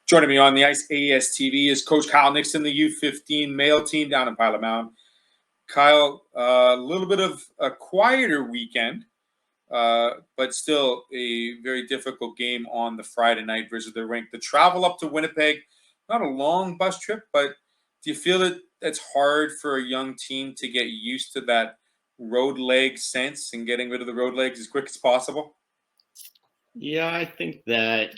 Joining me on the ice, AES-TV, is Coach Kyle Nixon, the U15 male team down in Pilot Mound. Kyle, a little bit of a quieter weekend, but still a very difficult game on the Friday night versus the rink. The travel up to Winnipeg, not a long bus trip, but do you feel that it's hard for a young team to get used to that road leg sense and getting rid of the road legs as quick as possible? Yeah, I think that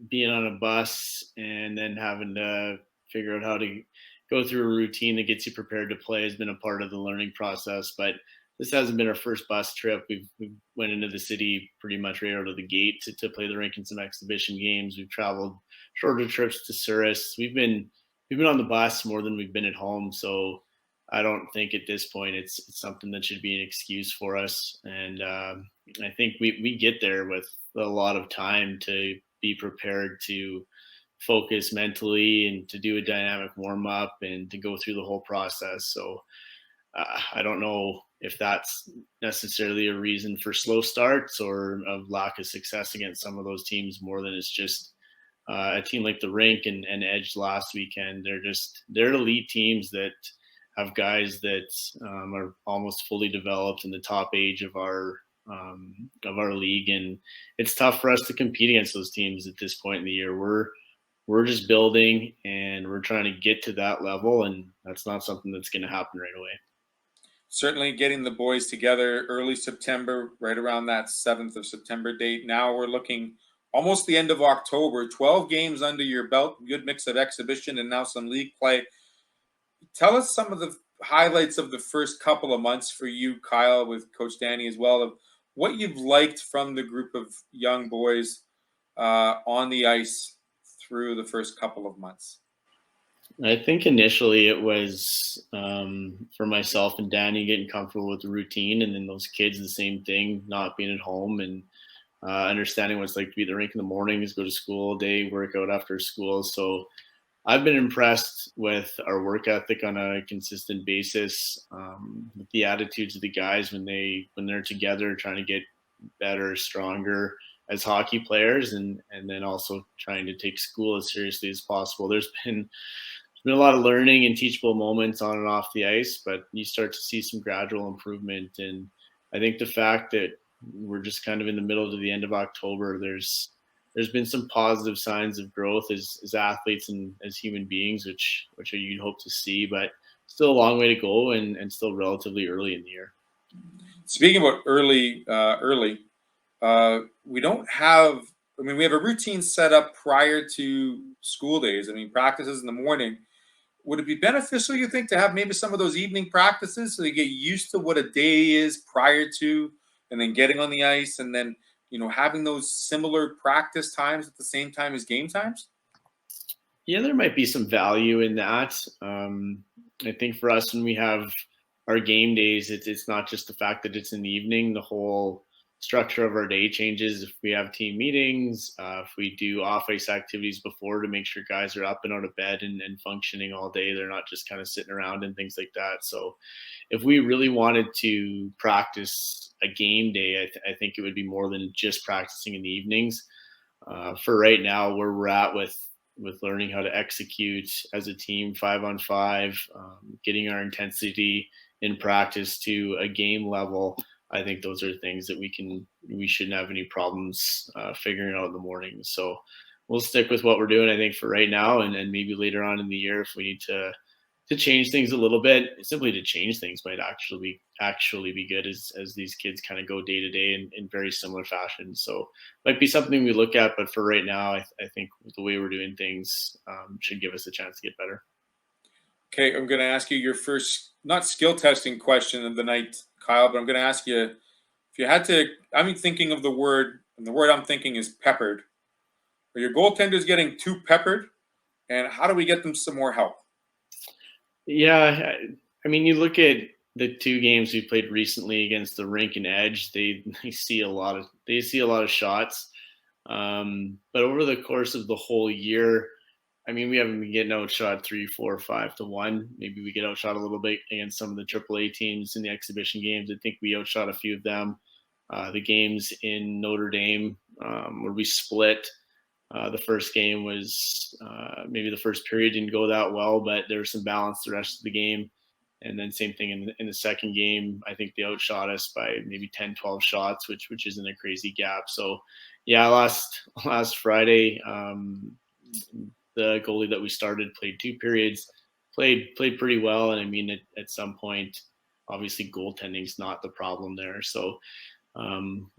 being on a bus and then having to figure out how to go through a routine that gets you prepared to play has been a part of the learning process. But this hasn't been our first bus trip. We went into the city pretty much right out of the gate to play the rink in some exhibition games. We've traveled shorter trips to Souris. We've been on the bus more than we've been at home. So I don't think at this point it's something that should be an excuse for us. And I think we get there with a lot of time to be prepared to focus mentally and to do a dynamic warm up and to go through the whole process. So I don't know if that's necessarily a reason for slow starts or of lack of success against some of those teams more than it's just a team like the Rink and Edge last weekend. They're elite teams that have guys that are almost fully developed in the top age of our league, and it's tough for us to compete against those teams at this point in the year. We're just building, and we're trying to get to that level, and that's not something that's going to happen right away. Certainly getting the boys together early September, right around that 7th of September date. Now we're looking almost the end of October, 12 games under your belt, good mix of exhibition and now some league play. Tell us some of the highlights of the first couple of months for you, Kyle, with Coach Danny as well, of what you've liked from the group of young boys on the ice through the first couple of months. I think initially it was for myself and Danny getting comfortable with the routine, and then those kids the same thing, not being at home and understanding what it's like to be at the rink in the mornings, go to school all day, work out after school. So I've been impressed with our work ethic on a consistent basis, with the attitudes of the guys when they're together, trying to get better, stronger as hockey players, and then also trying to take school as seriously as possible. There's been a lot of learning and teachable moments on and off the ice, but you start to see some gradual improvement. And I think the fact that we're just kind of in the middle to the end of October, there's been some positive signs of growth as athletes and as human beings, which you'd hope to see, but still a long way to go and still relatively early in the year. Speaking about early, we don't have. I mean, we have a routine set up prior to school days. I mean, practices in the morning. Would it be beneficial, you think, to have maybe some of those evening practices so they get used to what a day is prior to, and then getting on the ice, and then having those similar practice times at the same time as game times? Yeah, there might be some value in that. I think for us, when we have our game days, it's not just the fact that it's in the evening. The whole structure of our day changes if we have team meetings, if we do off ice activities before to make sure guys are up and out of bed and functioning all day. They're not just kind of sitting around and things like that. So if we really wanted to practice a game day, I think it would be more than just practicing in the evenings. For right now, where we're at with learning how to execute as a team 5-on-5, getting our intensity in practice to a game level, I think those are things that we shouldn't have any problems figuring out in the morning. So we'll stick with what we're doing, I think, for right now, and maybe later on in the year, if we need to change things a little bit, simply to change things might actually be good as these kids kind of go day to day in very similar fashion. So might be something we look at, but for right now, I think the way we're doing things should give us a chance to get better. Okay, I'm going to ask you your first, not skill testing question of the night, Kyle, but I'm going to ask you if you had to. I'm thinking of the word, and the word I'm thinking is peppered. Are your goaltenders getting too peppered? And how do we get them some more help? Yeah, I mean, you look at the two games we played recently against the Rink and Edge. They see a lot of shots, but over the course of the whole year, I mean, we haven't been getting outshot 3, 4, 5-1. Maybe we get outshot a little bit against some of the AAA teams in the exhibition games. I think we outshot a few of them. The games in Notre Dame where we split, The first game was maybe the first period didn't go that well, but there was some balance the rest of the game. And then same thing in the second game. I think they outshot us by maybe 10, 12 shots, which isn't a crazy gap. So yeah, last Friday, the goalie that we started played 2 periods, played pretty well. And I mean, at some point, obviously goaltending is not the problem there. So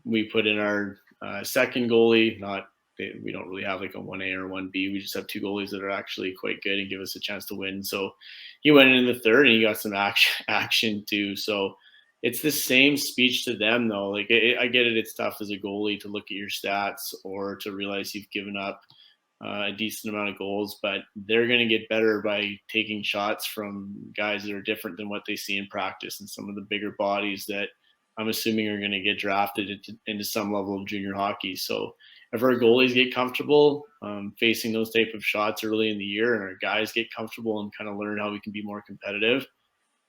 we put in our second goalie. Not we don't really have like a 1A or 1B. We just have two goalies that are actually quite good and give us a chance to win. So he went in the third and he got some action too. So it's the same speech to them though. Like I get it. It's tough as a goalie to look at your stats or to realize you've given up a decent amount of goals, but they're going to get better by taking shots from guys that are different than what they see in practice and some of the bigger bodies that I'm assuming are going to get drafted into some level of junior hockey. So if our goalies get comfortable facing those type of shots early in the year, and our guys get comfortable and kind of learn how we can be more competitive,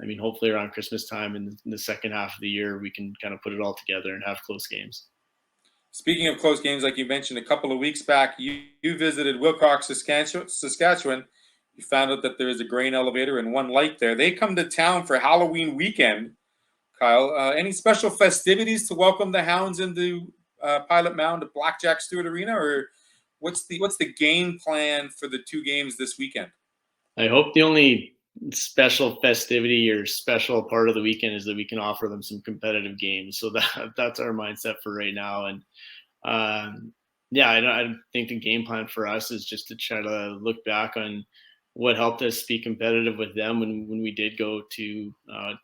I mean, hopefully around Christmas time in the second half of the year, we can kind of put it all together and have close games. Speaking of close games, like you mentioned a couple of weeks back, you visited Wilcox, Saskatchewan. You found out that there is a grain elevator and one light there. They come to town for Halloween weekend. Kyle, any special festivities to welcome the Hounds into Pilot Mound at Blackjack Stewart Arena, or what's the game plan for the two games this weekend? I hope the only special festivity or special part of the weekend is that we can offer them some competitive games. So that's our mindset for right now. And yeah, I think the game plan for us is just to try to look back on what helped us be competitive with them when we did go to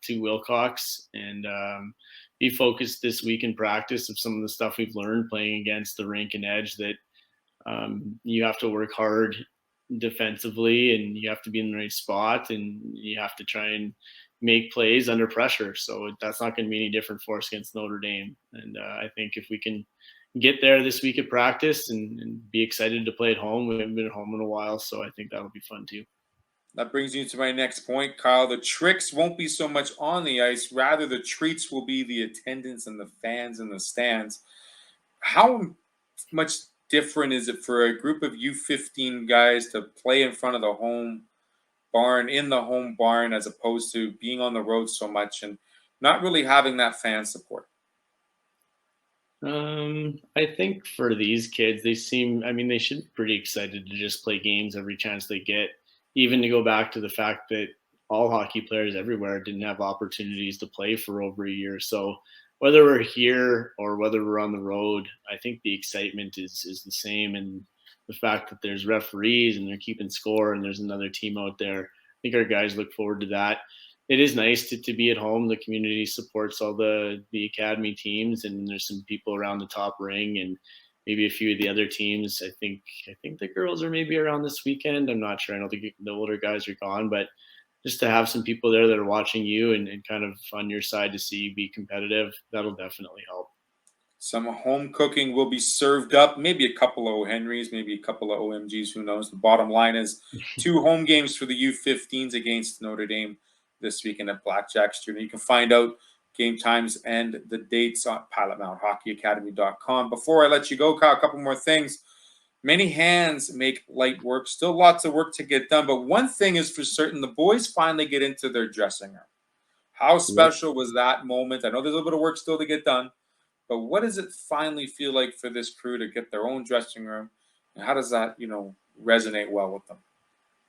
Wilcox and be focused this week in practice of some of the stuff we've learned playing against the rink and edge, that you have to work hard defensively and you have to be in the right spot and you have to try and make plays under pressure. So that's not going to be any different for us against Notre Dame. And I think if we can get there this week at practice and be excited to play at home, we haven't been at home in a while, so I think that'll be fun too. That brings you to my next point, Kyle. The tricks won't be so much on the ice, rather the treats will be the attendance and the fans in the stands. How much different is it for a group of U15 guys to play in front of the home barn, as opposed to being on the road so much and not really having that fan support? I think for these kids, they should be pretty excited to just play games every chance they get, even to go back to the fact that all hockey players everywhere didn't have opportunities to play for over a year. So whether we're here or whether we're on the road, I think the excitement is the same. And the fact that there's referees and they're keeping score and there's another team out there, I think our guys look forward to that. It is nice to be at home. The community supports all the academy teams, and there's some people around the top ring and maybe a few of the other teams. I think the girls are maybe around this weekend. I'm not sure. I don't think the older guys are gone, but just to have some people there that are watching you and kind of on your side to see you be competitive, that'll definitely help. Some home cooking will be served up, maybe a couple of O. Henrys, maybe a couple of OMGs, who knows. The bottom line is 2 home games for the U15s against Notre Dame this weekend at Blackjack Street. You can find out game times and the dates on pilotmounthockeyacademy.com. Before I let you go, Kyle, a couple more things. Many hands make light work. Still lots of work to get done. But one thing is for certain, the boys finally get into their dressing room. How special was that moment? I know there's a little bit of work still to get done, but what does it finally feel like for this crew to get their own dressing room? And how does that, resonate well with them?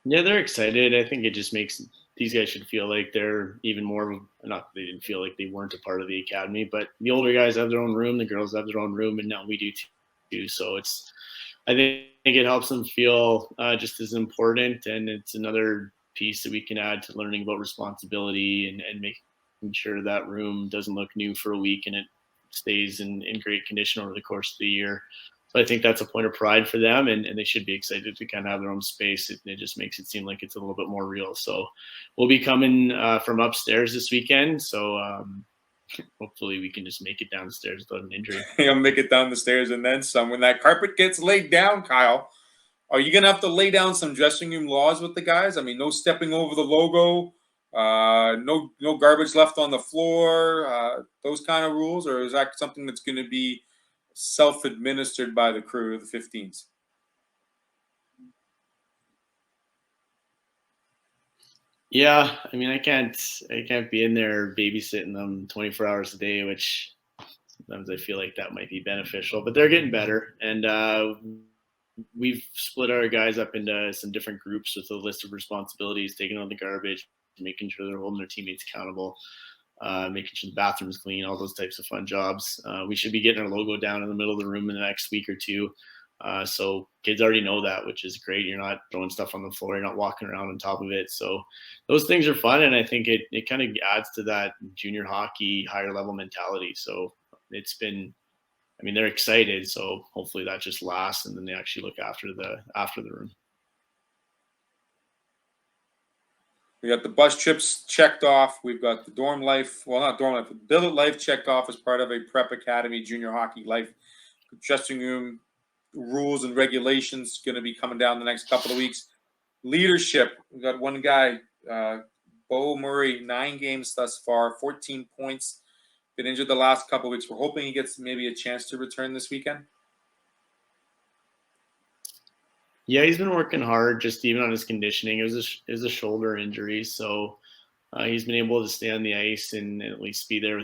Yeah, they're excited. I think it just makes these guys should feel like they're even more, not they didn't feel like they weren't a part of the academy, but the older guys have their own room, the girls have their own room, and now we do too. So I think it helps them feel just as important, and it's another piece that we can add to learning about responsibility and making sure that room doesn't look new for a week and it stays in great condition over the course of the year. So I think that's a point of pride for them, and they should be excited to kind of have their own space. It just makes it seem like it's a little bit more real. So we'll be coming from upstairs this weekend. So hopefully we can just make it downstairs without an injury. You'll make it down the stairs and then some. When that carpet gets laid down, Kyle, are you going to have to lay down some dressing room laws with the guys? I mean, no stepping over the logo, no garbage left on the floor, those kind of rules? Or is that something that's going to be self-administered by the crew of the 15s? Yeah, I mean, I can't be in there babysitting them 24 hours a day, which sometimes I feel like that might be beneficial. But they're getting better, and we've split our guys up into some different groups with a list of responsibilities, taking out the garbage, making sure they're holding their teammates accountable, making sure the bathroom's clean, all those types of fun jobs. We should be getting our logo down in the middle of the room in the next week or two. So kids already know that, which is great. You're not throwing stuff on the floor. You're not walking around on top of it. So those things are fun, and I think it kind of adds to that junior hockey higher level mentality. So it's been, I mean, they're excited. So hopefully that just lasts, and then they actually look after the room. We got the bus trips checked off. We've got the dorm life, well, not dorm life, but billet life checked off as part of a prep academy junior hockey life. Dressing room rules and regulations going to be coming down the next couple of weeks. Leadership, we got one guy, Bo Murray, 9 games thus far, 14 points. Been injured the last couple of weeks. We're hoping he gets maybe a chance to return this weekend. Yeah, he's been working hard, just even on his conditioning. It was a shoulder injury, so he's been able to stay on the ice and at least be there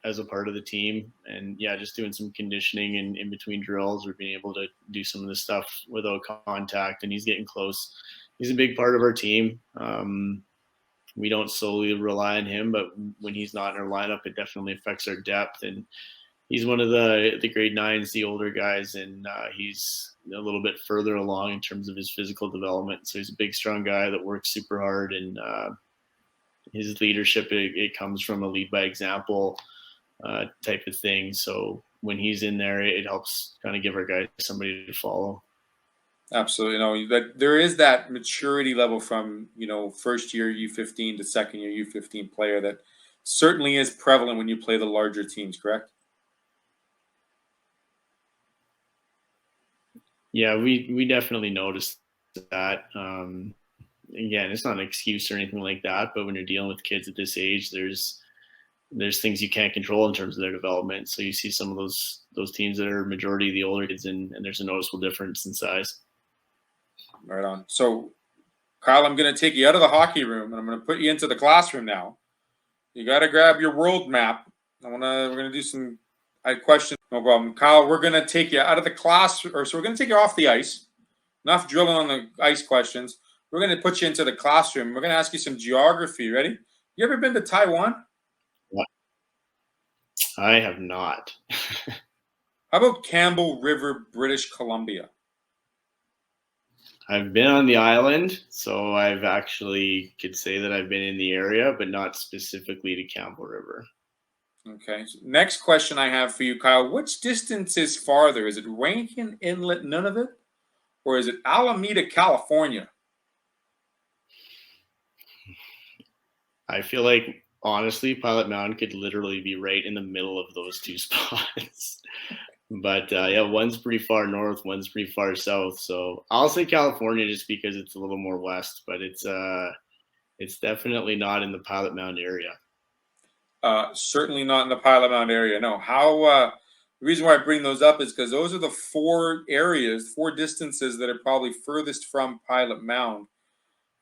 as a part of the team. And yeah, just doing some conditioning and in between drills, or being able to do some of the stuff without contact. And he's getting close. He's a big part of our team. We don't solely rely on him, but when he's not in our lineup, it definitely affects our depth. And he's one of the grade nines, the older guys, and he's a little bit further along in terms of his physical development. So he's a big, strong guy that works super hard, and his leadership, it comes from a lead by example type of thing. So when he's in there, it helps kind of give our guys somebody to follow. Absolutely, that there is that maturity level from first year U15 to second year U15 player that certainly is prevalent when you play the larger teams. Correct? Yeah, we definitely noticed that. Again, it's not an excuse or anything like that, but when you're dealing with kids at this age, there's things you can't control in terms of their development. So you see some of those teams that are majority of the older kids, and there's a noticeable difference in size. Right on. So, Kyle, I'm going to take you out of the hockey room and I'm going to put you into the classroom now. You got to grab your world map. We're going to do some questions. No problem, Kyle. We're going to take you out of the class, so we're going to take you off the ice. Enough drilling on the ice questions. We're going to put you into the classroom. We're going to ask you some geography. Ready? You ever been to Taiwan? I have not. How about Campbell River, British Columbia? I've been on the island, so I've actually could say that I've been in the area, but not specifically to Campbell River. Okay. So next question I have for you, Kyle. Which distance is farther? Is it Rankin Inlet, Nunavut, or is it Alameda, California? I feel like honestly, Pilot Mountain could literally be right in the middle of those two spots. But yeah, one's pretty far north, one's pretty far south. So I'll say California just because it's a little more west, but it's definitely not in the Pilot Mountain area. Certainly not in the Pilot Mound area. No. The reason why I bring those up is because those are the 4 distances that are probably furthest from Pilot Mound.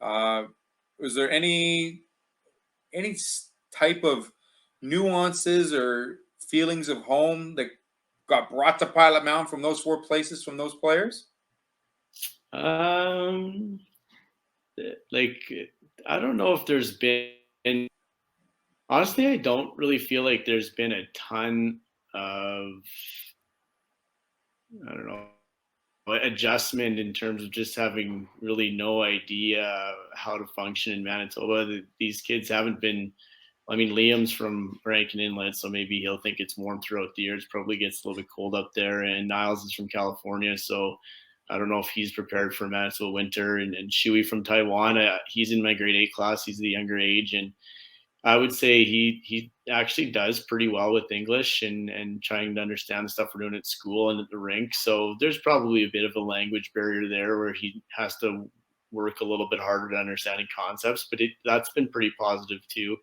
Was there any type of nuances or feelings of home that got brought to Pilot Mound from those 4 places from those players? Um, like I don't know if there's been. Honestly, I don't really feel like there's been a ton of, I don't know, adjustment in terms of just having really no idea how to function in Manitoba. These kids haven't been. I mean, Liam's from Rankin Inlet, so maybe he'll think it's warm throughout the year. It probably gets a little bit cold up there. And Niles is from California, so I don't know if he's prepared for Manitoba winter. And Shui from Taiwan, he's in my grade 8 class. He's the younger age, and I would say he actually does pretty well with English and trying to understand the stuff we're doing at school and at the rink. So there's probably a bit of a language barrier there where he has to work a little bit harder at understanding concepts, but that's been pretty positive too.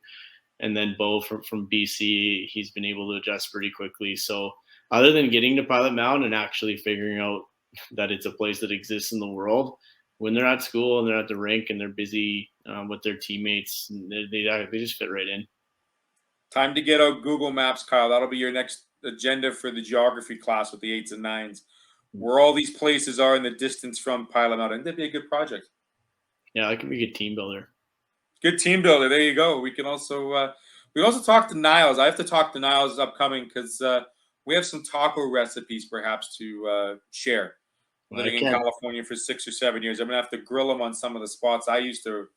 And then Bo from BC, he's been able to adjust pretty quickly. So other than getting to Pilot Mountain and actually figuring out that it's a place that exists in the world, when they're at school and they're at the rink and they're busy with their teammates. They just fit right in. Time to get out Google Maps, Kyle. That'll be your next agenda for the geography class with the 8s and 9s, where all these places are in the distance from Pilot Mountain. That'd be a good project. Yeah, that could be a good team builder. Good team builder. There you go. We can also talk to Niles. I have to talk to Niles upcoming because we have some taco recipes perhaps to share. Living in California for 6 or 7 years, I'm gonna have to grill him on some of the spots I used to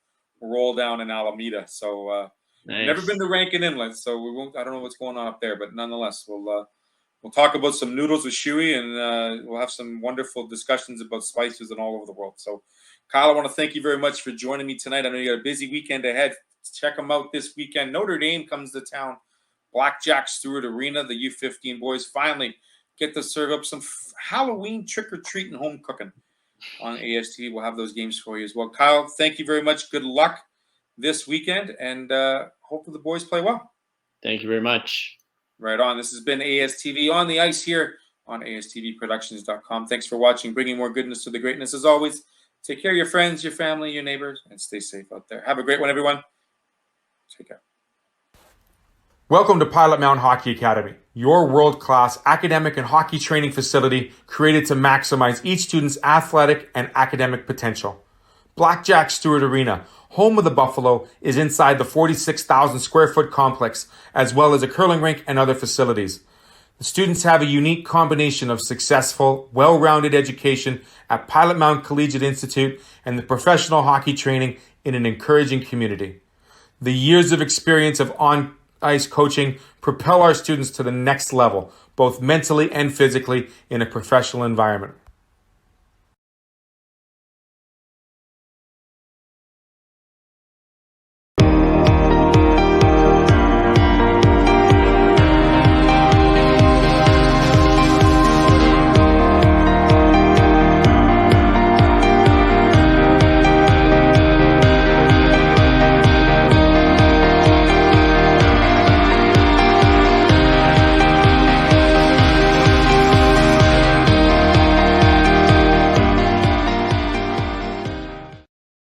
roll down in Alameda. So Nice. never been to Rankin Inlet, so we won't. I don't know what's going on up there, but nonetheless, we'll talk about some noodles with Shuey, and we'll have some wonderful discussions about spices and all over the world. So, Kyle, I want to thank you very much for joining me tonight. I know you got a busy weekend ahead. Check them out this weekend. Notre Dame comes to town. Blackjack Stewart Arena. The U15 boys finally get to serve up some Halloween trick-or-treat and home cooking on AST. We'll have those games for you as well. Kyle, thank you very much. Good luck this weekend, and hopefully the boys play well. Thank you very much. Right on. This has been ASTV on the ice here on ASTVProductions.com. Thanks for watching, bringing more goodness to the greatness. As always, take care of your friends, your family, your neighbors, and stay safe out there. Have a great one, everyone. Take care. Welcome to Pilot Mountain Hockey Academy, your world-class academic and hockey training facility created to maximize each student's athletic and academic potential. Blackjack Stewart Arena, home of the Buffalo, is inside the 46,000 square foot complex, as well as a curling rink and other facilities. The students have a unique combination of successful, well-rounded education at Pilot Mountain Collegiate Institute and the professional hockey training in an encouraging community. The years of experience of on-ice coaching propel our students to the next level, both mentally and physically, in a professional environment.